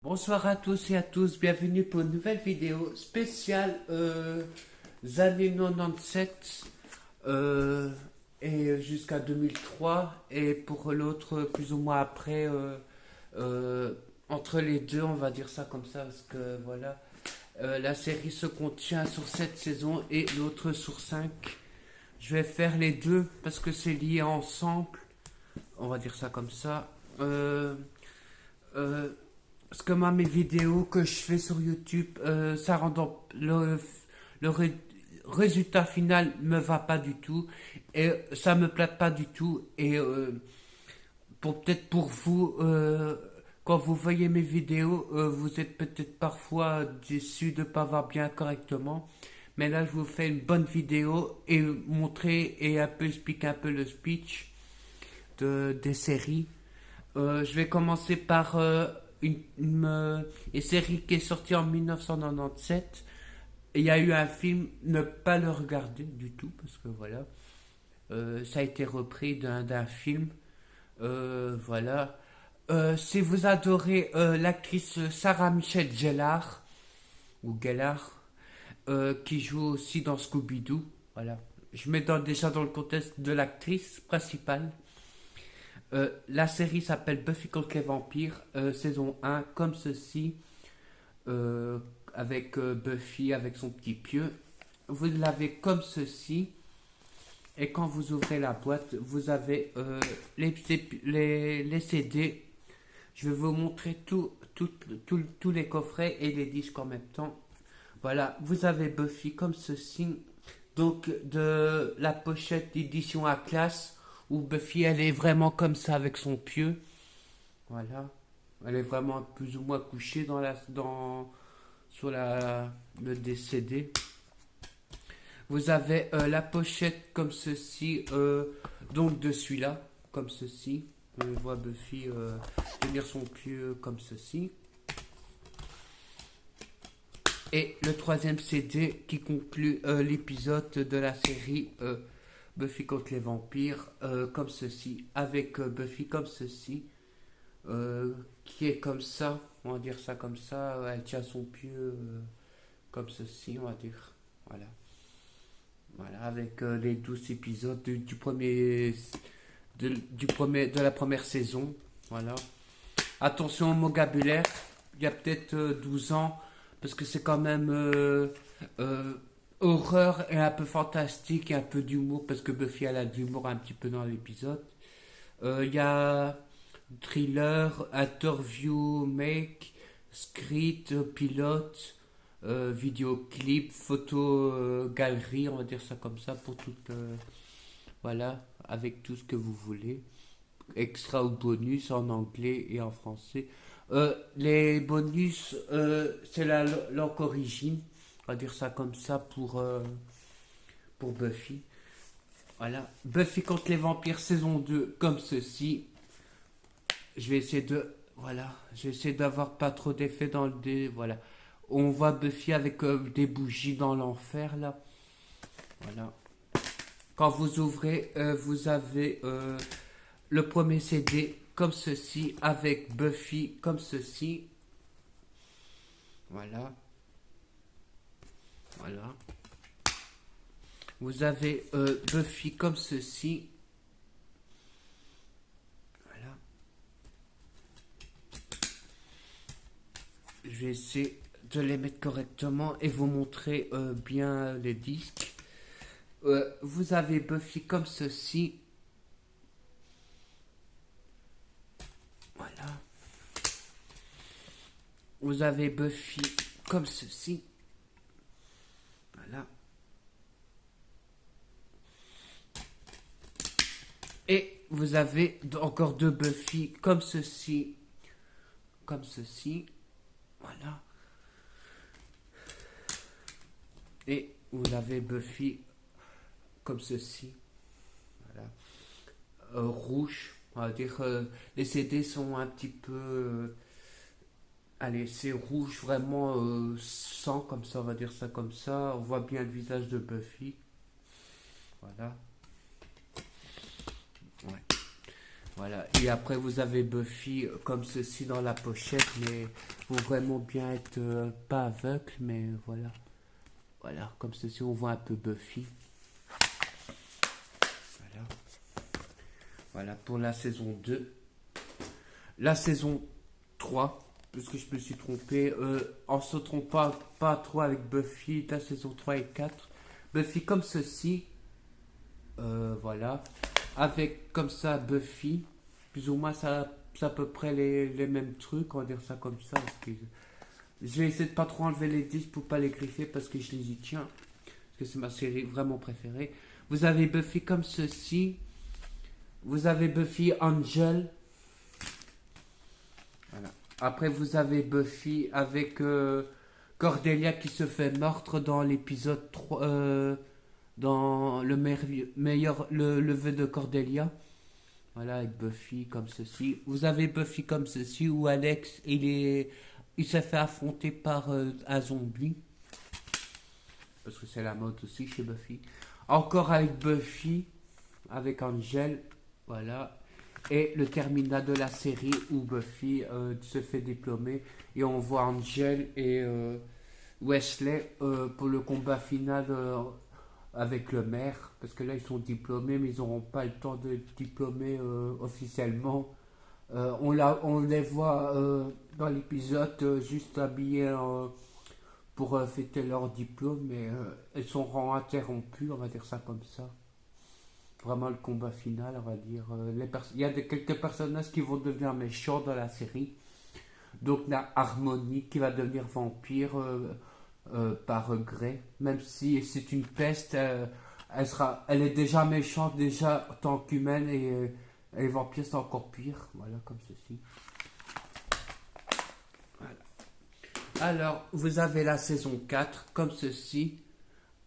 Bonsoir à tous et à tous, bienvenue pour une nouvelle vidéo spéciale années 97 et jusqu'à 2003 et pour l'autre plus ou moins après entre les deux, on va dire ça comme ça parce que voilà, la série se contient sur 7 saisons et l'autre sur 5. Je vais faire les deux parce que c'est lié ensemble, on va dire ça comme ça. Euh, Parce que moi, mes vidéos que je fais sur YouTube, ça rend le résultat final me va pas du tout et ça me plaît pas du tout. Et peut-être pour vous, quand vous voyez mes vidéos, vous êtes peut-être parfois déçus de pas voir bien correctement. Mais là, je vous fais une bonne vidéo et montrer et un peu expliquer un peu le speech des séries. Je vais commencer par une série qui est sortie en 1997. Il y a eu un film, ne pas le regarder du tout, parce que voilà, ça a été repris d'un film. Voilà. Si vous adorez l'actrice Sarah Michelle Gellar, ou Gellar, qui joue aussi dans Scooby-Doo, voilà. Je mets déjà dans le contexte de l'actrice principale. La série s'appelle Buffy contre les vampires, saison 1, comme ceci, avec Buffy, avec son petit pieu. Vous l'avez comme ceci, et quand vous ouvrez la boîte, vous avez les CD. Je vais vous montrer tous les coffrets et les disques en même temps. Voilà, vous avez Buffy comme ceci, donc de la pochette d'édition à classe où Buffy elle est vraiment comme ça avec son pieu. Voilà. Elle est vraiment plus ou moins couchée sur le décédé. Vous avez la pochette comme ceci, donc de celui-là, comme ceci. On voit Buffy tenir son pieu comme ceci. Et le troisième CD qui conclut l'épisode de la série Buffy contre les vampires, comme ceci, avec Buffy comme ceci, qui est comme ça, on va dire ça comme ça, elle tient son pieu comme ceci, on va dire, voilà. Voilà, avec les 12 épisodes de la première saison, voilà. Attention au vocabulaire, il y a peut-être 12 ans, parce que c'est quand même horreur et un peu fantastique et un peu d'humour, parce que Buffy elle a de l'humour un petit peu dans l'épisode. Il y a thriller, interview, make, script, pilote, vidéoclip, photo, galerie, on va dire ça comme ça, pour tout, voilà, avec tout ce que vous voulez. Extra ou bonus en anglais et en français. Les bonus, c'est la langue origine, on va dire ça comme ça pour Buffy. Voilà. Buffy contre les vampires saison 2 comme ceci. Je vais essayer de... Voilà. Je vais essayer d'avoir pas trop d'effet dans le dé. Voilà. On voit Buffy avec des bougies dans l'enfer là. Voilà. Quand vous ouvrez, vous avez le premier CD comme ceci avec Buffy comme ceci. Voilà. Voilà. Vous avez Buffy comme ceci. Voilà. Je vais essayer de les mettre correctement et vous montrer bien les disques. Vous avez Buffy comme ceci. Voilà. Vous avez Buffy comme ceci. Voilà. Et vous avez encore deux Buffy comme ceci. Comme ceci. Voilà. Et vous avez Buffy comme ceci. Voilà. Rouge. On va dire les CD sont un petit peu... allez, c'est rouge vraiment sang comme ça, on va dire ça comme ça. On voit bien le visage de Buffy. Voilà. Ouais. Voilà. Et après, vous avez Buffy comme ceci dans la pochette, mais faut vraiment bien être pas aveugle, mais voilà. Voilà, comme ceci, on voit un peu Buffy. Voilà. Voilà pour la saison 2. La saison 3, parce que je me suis trompé, en se trompant pas trop avec Buffy, la saison 3 et 4. Buffy comme ceci. Voilà. Avec comme ça Buffy. Plus ou moins ça, c'est à peu près les mêmes trucs, on va dire ça comme ça. Je vais essayer de pas trop enlever les disques pour pas les griffer parce que je les y tiens. Parce que c'est ma série vraiment préférée. Vous avez Buffy comme ceci. Vous avez Buffy Angel. Voilà. Après vous avez Buffy avec Cordelia qui se fait meurtre dans l'épisode 3. Dans le meilleur le lever de Cordelia. Voilà, avec Buffy comme ceci. Vous avez Buffy comme ceci où Alex il s'est fait affronter par un zombie. Parce que c'est la mode aussi chez Buffy. Encore avec Buffy, avec Angel. Voilà. Et le terminal de la série où Buffy se fait diplômer. Et on voit Angel et Wesley pour le combat final avec le maire. Parce que là, ils sont diplômés, mais ils n'auront pas le temps de diplômer officiellement. On les voit dans l'épisode juste habillés pour fêter leur diplôme, mais elles seront interrompues, on va dire ça comme ça. Vraiment le combat final, on va dire. Il y a quelques personnages qui vont devenir méchants dans la série. Donc il y a Harmony qui va devenir vampire par regret. Même si c'est une peste, elle est déjà méchante, déjà en tant qu'humaine, et les vampires c'est encore pire. Voilà, comme ceci. Voilà. Alors, vous avez la saison 4, comme ceci.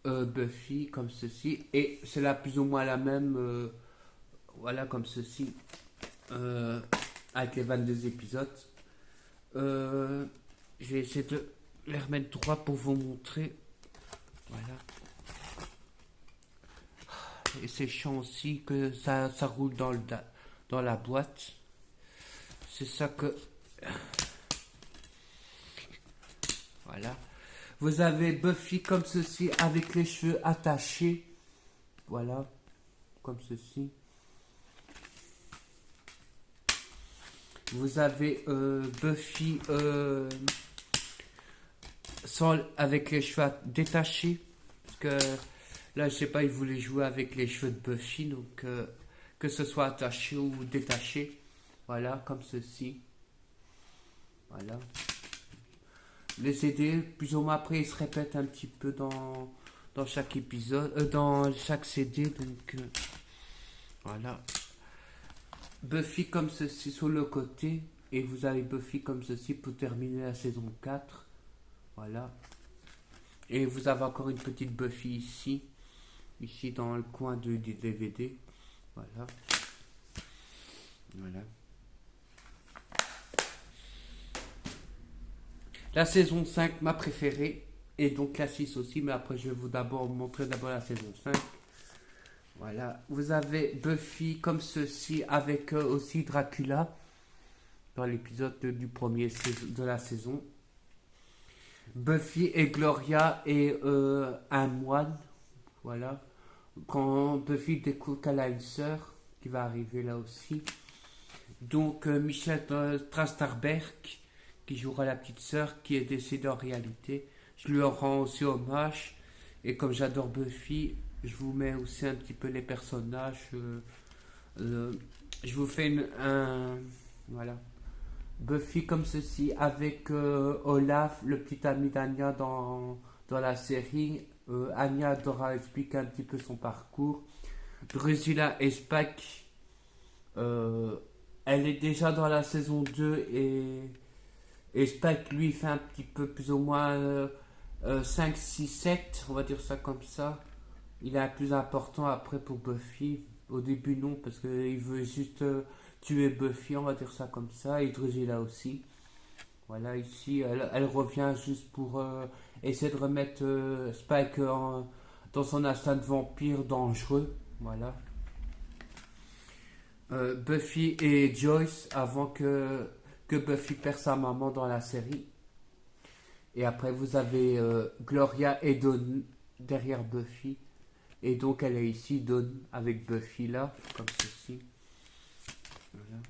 Buffy, comme ceci. Et c'est là plus ou moins la même. Voilà, comme ceci. Avec les 22 épisodes. Je vais essayer de les remettre droit pour vous montrer. Voilà. Et c'est chiant aussi que ça roule dans la boîte. C'est ça que... Voilà. Vous avez Buffy comme ceci avec les cheveux attachés. Voilà. Comme ceci. Vous avez Buffy avec les cheveux détachés. Parce que là, je sais pas, il voulait jouer avec les cheveux de Buffy. Donc, que ce soit attaché ou détaché. Voilà, comme ceci. Voilà. Les CD, plus ou moins après, ils se répètent un petit peu dans chaque épisode, dans chaque CD. Donc, voilà. Buffy comme ceci sur le côté. Et vous avez Buffy comme ceci pour terminer la saison 4. Voilà. Et vous avez encore une petite Buffy ici. Ici dans le coin du DVD. Voilà. Voilà. La saison 5, ma préférée. Et donc la 6 aussi. Mais après, je vais vous montrer d'abord la saison 5. Voilà. Vous avez Buffy comme ceci avec aussi Dracula. Dans l'épisode du premier de la saison. Buffy et Gloria et un moine. Voilà. Quand Buffy découvre qu'elle a une sœur qui va arriver là aussi. Donc Michel Trastarberg qui jouera la petite sœur qui est décédée en réalité. Je lui rends aussi hommage. Et comme j'adore Buffy, je vous mets aussi un petit peu les personnages. Je vous fais voilà. Buffy comme ceci avec Olaf, le petit ami d'Anya dans la série. Anya devra expliquer un petit peu son parcours. Drusilla et Spike, elle est déjà dans la saison 2 et Spike lui fait un petit peu plus ou moins 5, 6, 7, on va dire ça comme ça. Il est un plus important après pour Buffy. Au début non, parce qu'il veut juste tuer Buffy, on va dire ça comme ça, et Drusilla aussi. Voilà, ici, elle revient juste pour essayer de remettre Spike dans son instinct de vampire dangereux. Voilà. Buffy et Joyce avant que Buffy perd sa maman dans la série. Et après, vous avez Gloria et Dawn derrière Buffy. Et donc, elle est ici, Dawn, avec Buffy là, comme ceci. Voilà.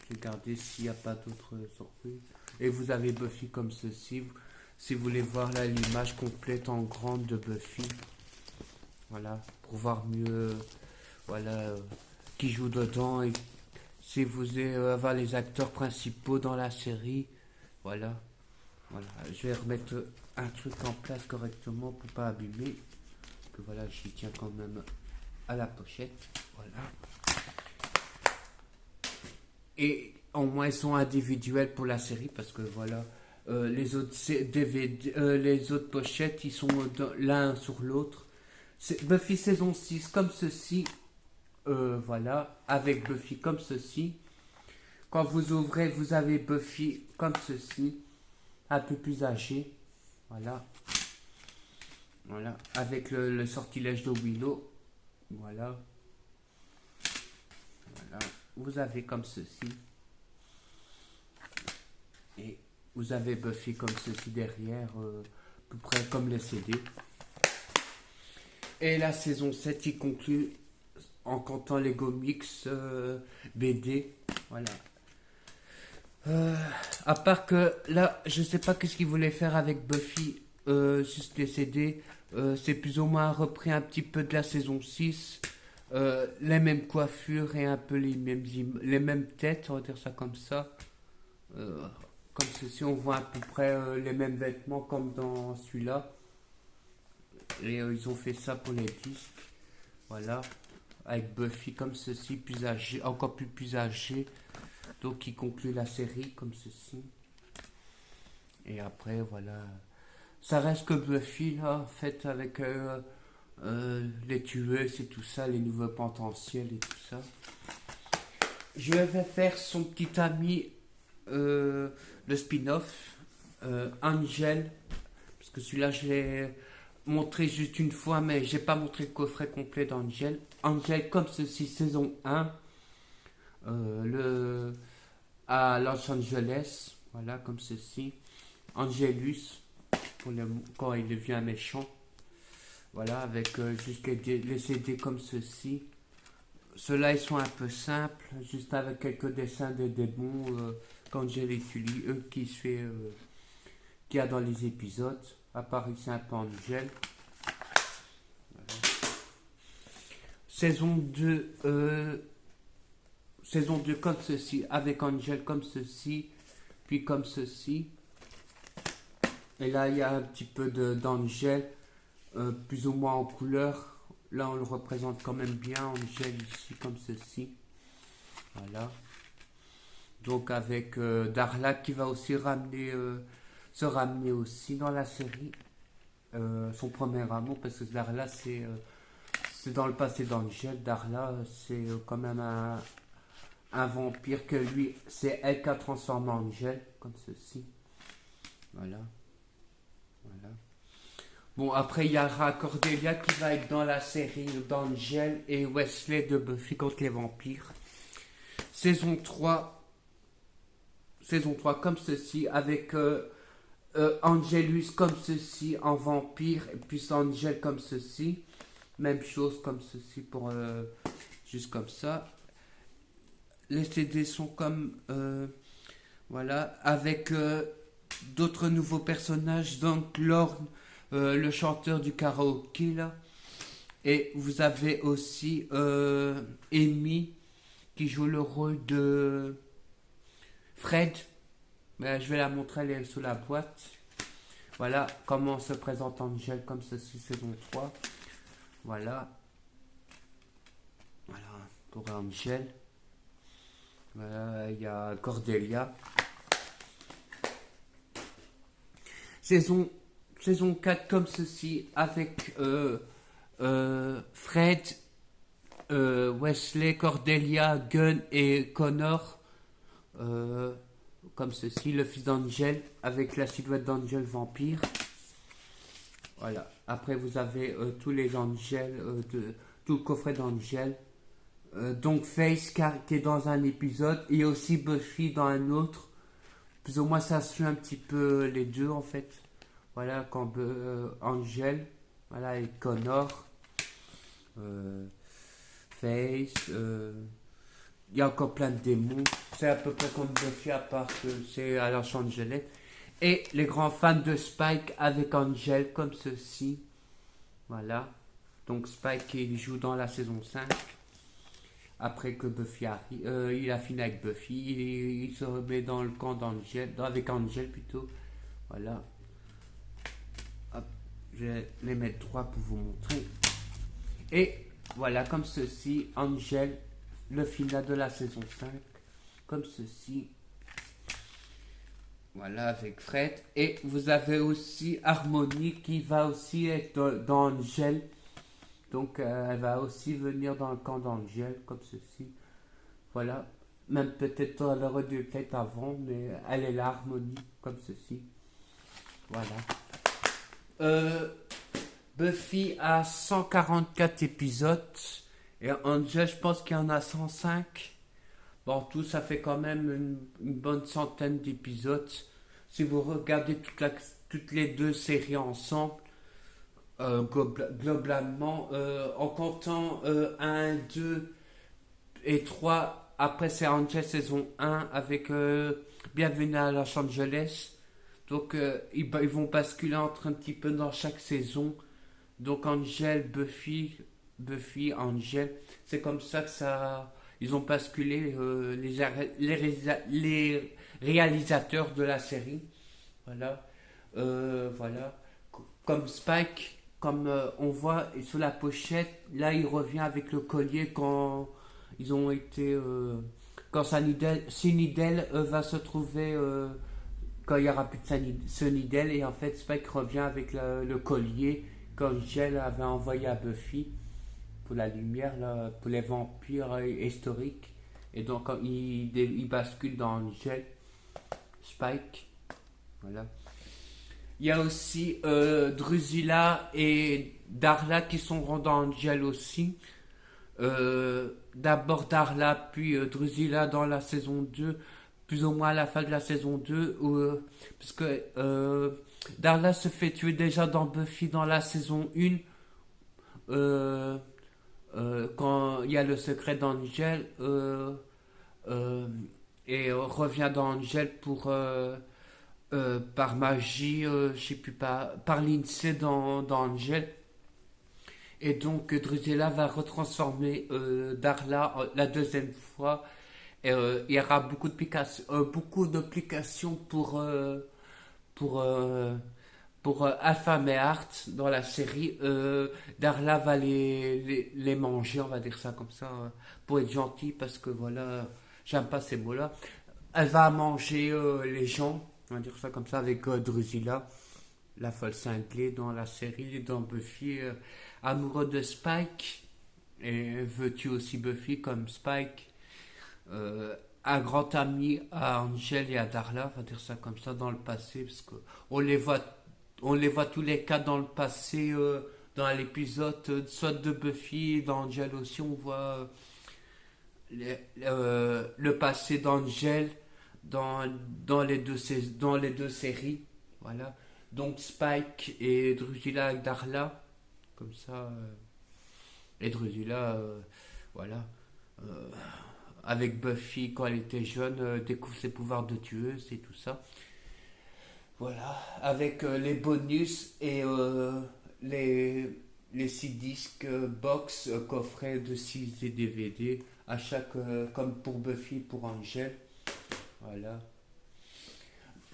Regardez s'il n'y a pas d'autres surprises. Et vous avez Buffy comme ceci. Si vous voulez voir là l'image complète en grande de Buffy. Voilà, pour voir mieux voilà, qui joue dedans. Et si vous voulez avoir les acteurs principaux dans la série. Voilà. Voilà. Je vais remettre un truc en place correctement pour pas abîmer. Que voilà, j'y tiens quand même à la pochette. Voilà. Et au moins ils sont individuels pour la série parce que voilà, les autres DVD, les autres pochettes ils sont l'un sur l'autre. C'est Buffy saison 6 comme ceci, voilà, avec Buffy comme ceci. Quand vous ouvrez, vous avez Buffy comme ceci, un peu plus âgé, voilà, voilà, avec le sortilège de Willow, voilà. Voilà. Vous avez comme ceci. Et vous avez Buffy comme ceci derrière, à peu près comme les CD. Et la saison 7 qui conclut en comptant les comics BD. Voilà. À part que là, je sais pas qu'est-ce qu'ils voulaient faire avec Buffy, juste les CD. C'est plus ou moins repris un petit peu de la saison 6. Les mêmes coiffures et un peu les mêmes têtes, on va dire ça comme ça. Comme ceci, on voit à peu près les mêmes vêtements comme dans celui-là. Et ils ont fait ça pour les disques. Voilà. Avec Buffy comme ceci, plus âgé, encore plus âgé. Donc il conclut la série comme ceci. Et après, voilà. Ça reste que Buffy, là, fait avec les tueuses et tout ça, les nouveaux potentiels et tout ça. Je vais faire son petit ami, le spin-off, Angel. Parce que celui-là, je l'ai montré juste une fois, mais j'ai pas montré le coffret complet d'Angel. Angel comme ceci, saison 1. À Los Angeles, voilà, comme ceci. Angelus, quand il devient méchant. Voilà, avec juste les CD comme ceci. Ceux-là, ils sont un peu simples, juste avec quelques dessins de démons qu'Angel étudie, qu'il y a dans les épisodes. À part ici un peu Angel. Voilà. Saison 2 comme ceci, avec Angel comme ceci, puis comme ceci. Et là, il y a un petit peu d'Angel, plus ou moins en couleur. Là, on le représente quand même bien, Angel ici, comme ceci. Voilà. Donc avec Darla qui va aussi se ramener aussi dans la série. Son premier amour, parce que Darla, c'est dans le passé d'Angel. Darla, c'est quand même un vampire que lui, c'est elle qui a transformé en Angel, comme ceci. Voilà. Voilà. Bon, après, il y aura Cordelia qui va être dans la série d'Angel et Wesley de Buffy contre les vampires. Saison 3 comme ceci, avec Angelus comme ceci en vampire, et puis Angel comme ceci. Même chose comme ceci, pour juste comme ça. Les CD sont comme voilà, avec d'autres nouveaux personnages, donc Lorne, le chanteur du karaoké là, et vous avez aussi Amy qui joue le rôle de Fred. Mais je vais la montrer, elle est sous la boîte. Voilà comment se présente Angel comme ceci, saison 3. Voilà. Voilà pour Angel. Voilà, il y a Cordelia. Saison 4 comme ceci, avec Fred, Wesley, Cordelia, Gunn et Connor. Comme ceci, le fils d'Angel, avec la silhouette d'Angel vampire. Voilà. Après, vous avez tous les Angels tout le coffret d'Angel. Donc Face qui est dans un épisode et aussi Buffy dans un autre. Plus ou moins ça suit un petit peu les deux en fait. Voilà, quand Angel, voilà, et Connor, Face, il y a encore plein de démons. C'est à peu près comme Buffy à part que c'est à Los Angeles. Et les grands fans de Spike avec Angel comme ceci. Voilà. Donc Spike il joue dans la saison 5. Après que Buffy arrive, il a fini avec Buffy, il se remet dans le camp d'Angel, avec Angel plutôt. Voilà. Hop, je vais les mettre droit pour vous montrer. Et voilà, comme ceci, Angel, le final de la saison 5. Comme ceci. Voilà, avec Fred. Et vous avez aussi Harmony qui va aussi être dans Angel. Donc elle va aussi venir dans le camp d'Angel, comme ceci. Voilà. Même peut-être elle aurait dû peut-être avant, mais elle est là, Harmony, comme ceci. Voilà. Buffy a 144 épisodes. Et Angel, je pense qu'il y en a 105. Bon, tout ça fait quand même une bonne centaine d'épisodes. Si vous regardez toutes les deux séries ensemble, globalement, en comptant 1, 2 et 3, après c'est Angel saison 1 avec Bienvenue à Los Angeles. Donc ils vont basculer entre un petit peu dans chaque saison. Donc Angel, Buffy, Angel, c'est comme ça que ça... Ils ont basculé les réalisateurs de la série. Voilà. Voilà. Comme Spike, comme on voit sur la pochette, là il revient avec le collier quand ils ont été... quand Sunnydale va se trouver... quand il n'y aura plus de Sunnydale. Et en fait Spike revient avec le collier qu'Angel avait envoyé à Buffy. Pour la lumière, là, pour les vampires historiques. Et donc, il bascule dans Angel, Spike. Voilà. Il y a aussi Drusilla et Darla qui sont dans Angel aussi. D'abord Darla, puis Drusilla dans la saison 2, plus ou moins à la fin de la saison 2, parce que Darla se fait tuer déjà dans Buffy dans la saison 1. Quand il y a le secret d'Angel et revient dans Angel pour par magie, je sais plus par l'INSEE dans Angel. Et donc Drusilla va retransformer Darla la deuxième fois. Et, il y aura beaucoup d'applications pour Alpha et Art dans la série. Darla va les manger, on va dire ça comme ça, pour être gentil, parce que voilà, j'aime pas ces mots-là. Elle va manger les gens, on va dire ça comme ça, avec Drusilla, la folle cinglée dans la série, dans Buffy, amoureux de Spike, et veut tuer aussi Buffy comme Spike. Un grand ami à Angel et à Darla, on va dire ça comme ça, dans le passé, parce que on les voit tous les quatre dans le passé, dans l'épisode soit de Buffy, d'Angel aussi, on voit le passé d'Angel dans les deux séries. Voilà. Donc Spike et Drusilla avec Darla, comme ça. Et Drusilla, voilà. Avec Buffy quand elle était jeune, découvre ses pouvoirs de tueuse et tout ça. Voilà, avec les bonus et les 6 disques box coffrets de 6 et DVD à chaque, comme pour Buffy et pour Angel. Voilà.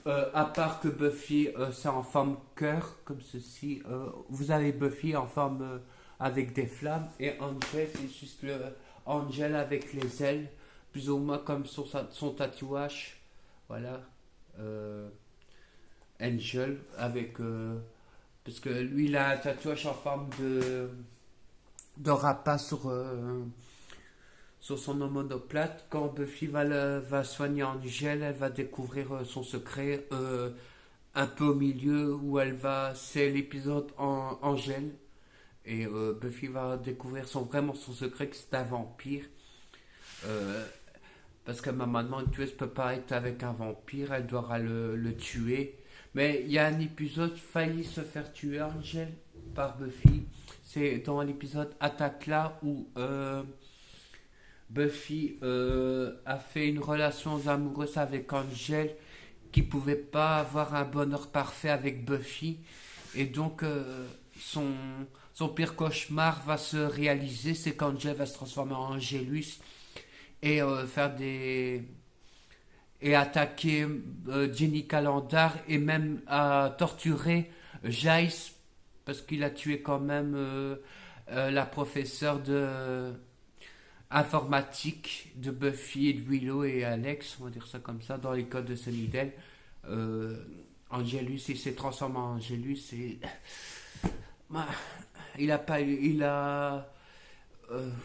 À part que Buffy c'est en forme cœur comme ceci, vous avez Buffy en forme avec des flammes et Angel c'est juste le Angel avec les ailes, plus ou moins comme son tatouage. Voilà. Angel avec parce que lui il a un tatouage en forme de rapace sur son omoplate. Quand Buffy va soigner Angel, elle va découvrir son secret un peu au milieu où c'est l'épisode Angel Et Buffy va découvrir vraiment son secret, que c'est un vampire. Euh, Parce que normalement, une tueuse peut pas être avec un vampire, elle doit le tuer. Mais il y a un épisode failli se faire tuer, Angel, par Buffy. C'est dans l'épisode Attaque-là où Buffy a fait une relation amoureuse avec Angel qui pouvait pas avoir un bonheur parfait avec Buffy. Et donc, son pire cauchemar va se réaliser, c'est qu'Angel va se transformer en Angelus et faire des et attaquer Jenny Calendar et même à torturer Jace parce qu'il a tué quand même la professeure de informatique de Buffy et de Willow et Alex, on va dire ça comme ça, dans l'école de Sunnydale. Angelus, il s'est transformé en Angelus et il a pas il a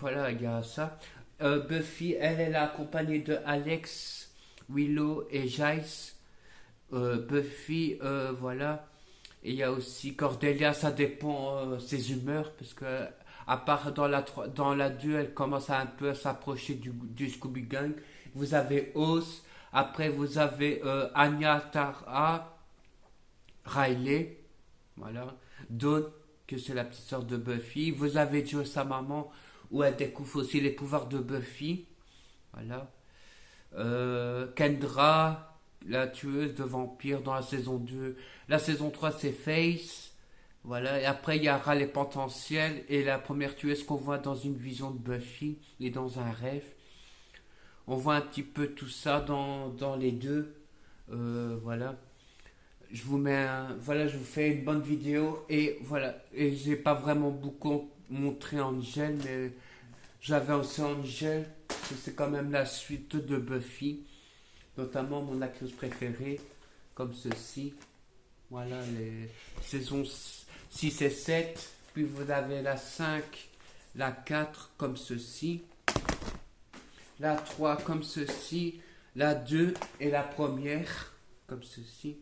voilà, il y a ça. Buffy, elle est accompagnée de Alex, Willow et Giles. Buffy, voilà. Et il y a aussi Cordelia, ça dépend ses humeurs, parce que à part dans la 2, elle commence à un peu s'approcher du Scooby Gang. Vous avez Oz, après vous avez Anya Tara, Riley, voilà. Dawn, que c'est la petite sœur de Buffy. Vous avez Joe, sa maman, où elle découvre aussi les pouvoirs de Buffy. Voilà. Kendra, la tueuse de vampires dans la saison 2. La saison 3, c'est Face. Voilà. Et après, il y aura les potentiels et la première tueuse qu'on voit dans une vision de Buffy et dans un rêve. On voit un petit peu tout ça dans les deux. Voilà. Voilà, je vous fais une bonne vidéo et voilà. Et j'ai pas vraiment beaucoup montré Angel, mais j'avais aussi Angel, c'est quand même la suite de Buffy, notamment mon actrice préférée, comme ceci. Voilà, les saisons 6 et 7. Puis vous avez la 5, la 4, comme ceci. La 3, comme ceci. La 2 et la première, comme ceci.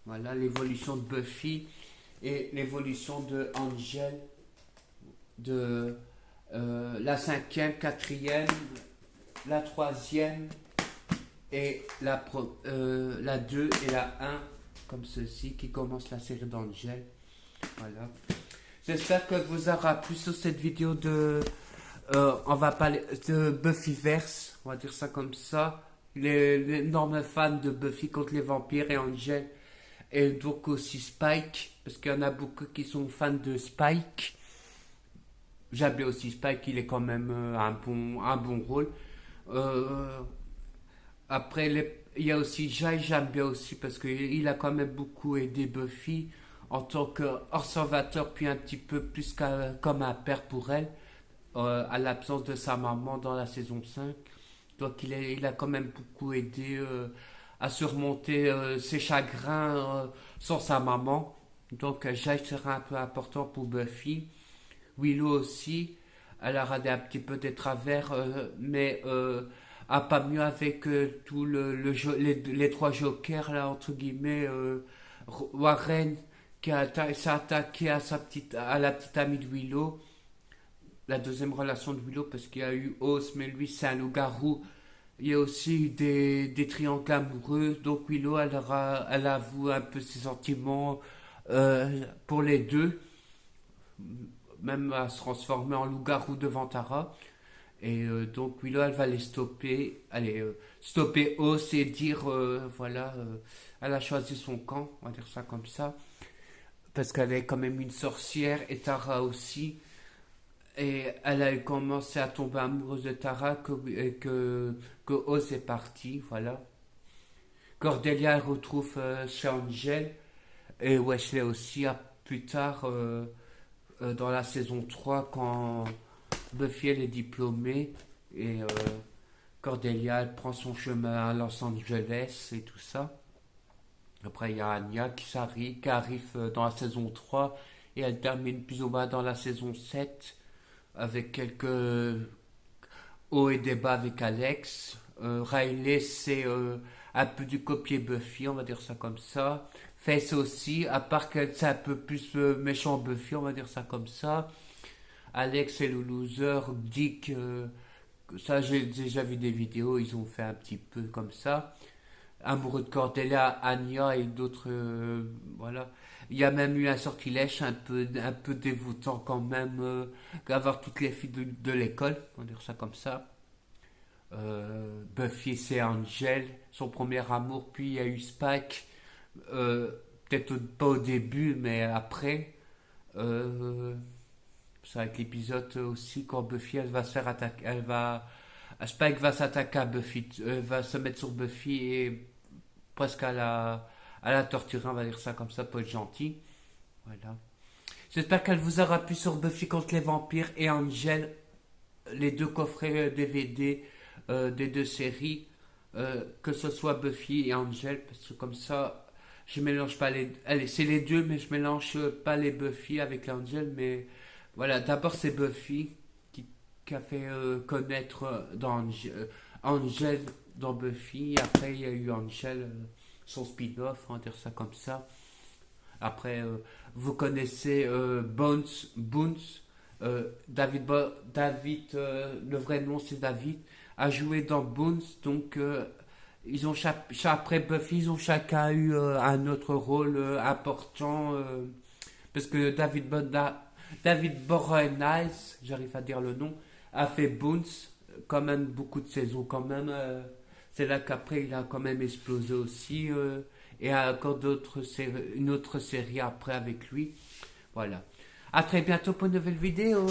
Voilà, l'évolution de Buffy et l'évolution de Angel, de la 5e, 4e, la 3e et la 2 et la 1, comme ceci, qui commence la série d'Angel. Voilà. J'espère que vous aura plu sur cette vidéo de... on va parler de Buffyverse, on va dire ça comme ça. Les énormes fans de Buffy contre les vampires et Angel. Et donc aussi Spike, parce qu'il y en a beaucoup qui sont fans de Spike. J'aime bien aussi Spike, il est quand même un bon rôle. Après, il y a aussi Jai, j'aime bien aussi, parce qu'il a quand même beaucoup aidé Buffy en tant qu'observateur, puis un petit peu plus comme un père pour elle, à l'absence de sa maman dans la saison 5. Donc il a quand même beaucoup aidé à surmonter ses chagrins sans sa maman. Donc Jai sera un peu important pour Buffy. Willow aussi, elle aura un petit peu des travers, mais a pas mieux avec tout les trois jokers là entre guillemets. Warren qui s'est attaqué à la petite amie de Willow, la deuxième relation de Willow, parce qu'il y a eu Oz, mais lui c'est un loup-garou. Il y a aussi eu des triangles amoureux, donc Willow elle avoue un peu ses sentiments pour les deux, même à se transformer en loup-garou devant Tara. Et donc Willow elle va les stopper, stopper Oz et dire voilà, elle a choisi son camp, on va dire ça comme ça, parce qu'elle est quand même une sorcière et Tara aussi. Et elle a commencé à tomber amoureuse de Tara que Oz est parti, voilà. Cordelia elle retrouve chez Angel et Wesley aussi plus tard dans la saison 3 quand Buffy elle est diplômée et Cordelia elle prend son chemin à Los Angeles et tout ça. Après il y a Anya qui arrive dans la saison 3 et elle termine plus ou moins dans la saison 7 avec quelques hauts et des bas avec Alex. Riley c'est un peu du copier Buffy, on va dire ça comme ça. Face aussi, à part que c'est un peu plus méchant Buffy, on va dire ça comme ça. Alex et le loser, Dick, ça j'ai déjà vu des vidéos, ils ont fait un petit peu comme ça. Amoureux de Cordelia, Anya et d'autres, voilà. Il y a même eu un sortilège un peu dégoûtant quand même, d'avoir toutes les filles de l'école, on va dire ça comme ça. Buffy c'est Angel, son premier amour, puis il y a eu Spike, euh, peut-être pas au début, mais après. Euh, ça va être l'épisode aussi quand Buffy elle va se faire attaquer, Spike va s'attaquer à Buffy, va se mettre sur Buffy et presque à la torturer, on va dire ça comme ça pour être gentil. Voilà. J'espère qu'elle vous aura plu sur Buffy contre les vampires et Angel, les deux coffrets DVD des deux séries, que ce soit Buffy et Angel, parce que comme ça, je mélange pas les. Allez, c'est les deux, mais je mélange pas les Buffy avec Angel, mais voilà, d'abord c'est Buffy qui a fait connaître Angel dans Buffy, après il y a eu Angel, son spin-off, on va dire ça comme ça. Après, vous connaissez Bones, David, le vrai nom c'est David, a joué dans Bones, donc ils ont après Buffy, ils ont chacun eu un autre rôle important, parce que David Boreanaz, j'arrive à dire le nom, a fait Bones, quand même beaucoup de saisons, quand même. C'est là qu'après il a quand même explosé aussi. Et a encore une autre série après avec lui. Voilà. À très bientôt pour une nouvelle vidéo.